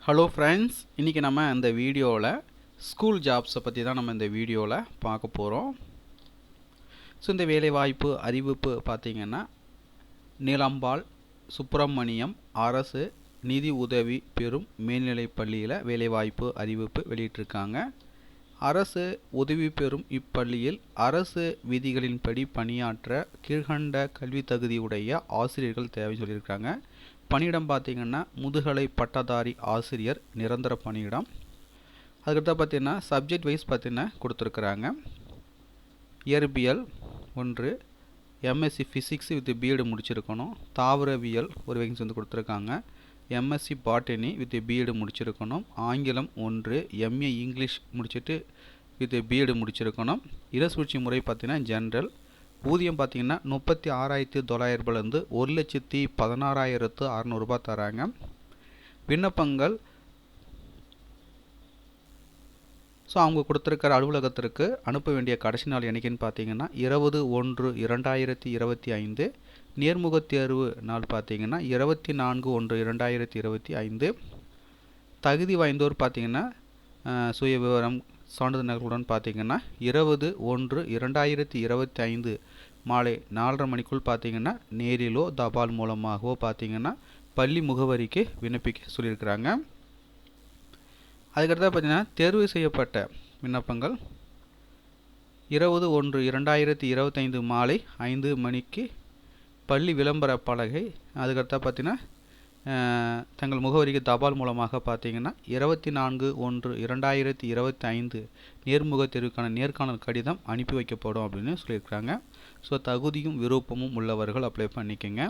Hello friends, இன்றைக்கி நம்ம இந்த வீடியோவில் ஸ்கூல் ஜாப்ஸை பற்றி தான் நம்ம இந்த வீடியோவில் பார்க்க போகிறோம். ஸோ இந்த வேலைவாய்ப்பு அறிவிப்பு பார்த்திங்கன்னா நீலம்பாள் சுப்பிரமணியம் அரசு நிதி உதவி பெறும் மேல்நிலைப் பள்ளியில் வேலைவாய்ப்பு அறிவிப்பு வெளியிட்டிருக்காங்க. அரசு உதவி பெறும் இப்பள்ளியில் அரசு விதிகளின்படி பணியாற்ற கீழ்கண்ட கல்வி தகுதியுடைய ஆசிரியர்கள் தேவை சொல்லியிருக்காங்க. பணியிடம் பார்த்திங்கன்னா முதுகலை பட்டதாரி ஆசிரியர் நிரந்தர பணியிடம். அதுக்கடுத்து பார்த்திங்கன்னா சப்ஜெக்ட் வைஸ் பார்த்திங்கன்னா கொடுத்துருக்குறாங்க. இயற்பியல் 1, எம்எஸ்சி ஃபிசிக்ஸ் வித் பிஎட் முடிச்சிருக்கணும். தாவரவியல் ஒரு வேகன்சி வந்து கொடுத்துருக்காங்க. எம்எஸ்சி பாட்டனி வித் பிஎட் முடிச்சிருக்கணும். ஆங்கிலம் 1, எம்ஏ இங்கிலீஷ் முடிச்சுட்டு வித் பிஎட் முடிச்சிருக்கணும். இடசுழற்சி முறை பார்த்திங்கன்னா ஜென்ரல். ஊதியம் பார்த்திங்கன்னா 36,900 1,16,600 தராங்க. விண்ணப்பங்கள் ஸோ அவங்க கொடுத்துருக்கிற அலுவலகத்திற்கு அனுப்ப வேண்டிய கடைசி நாள் என்னைக்குன்னு பார்த்தீங்கன்னா 20/1/2025. நேர்முகத் தேர்வு நாள் பார்த்தீங்கன்னா 24/1/2025. தகுதி வாய்ந்தோர் பார்த்தீங்கன்னா சுய விவரம் சான்றிதழ்களுடன் பார்த்தீங்கன்னா 20/1/2025 மாலை 4:30 மணிக்குள் பார்த்தீங்கன்னா நேரிலோ தபால் மூலமாகவோ பார்த்தீங்கன்னா பள்ளி முகவரிக்கு விண்ணப்பிக்க சொல்லியிருக்கிறாங்க. அதுக்கடுத்து பார்த்தீங்கன்னா தேர்வு செய்யப்பட்ட விண்ணப்பங்கள் 20/1/2025 மாலை 5 மணிக்கு பள்ளி விளம்பர பலகை. அதுக்கடுத்து பார்த்தீங்கன்னா தங்கள் முகவரிக்கு தபால் மூலமாக பார்த்தீங்கன்னா 24/1/2025 நேர்முக தேர்வுக்கான நேர்காணல் கடிதம் அனுப்பி வைக்கப்படும் அப்படின்னு சொல்லியிருக்காங்க. ஸோ தகுதியும் விருப்பமும் உள்ளவர்கள் அப்ளை பண்ணிக்கோங்க.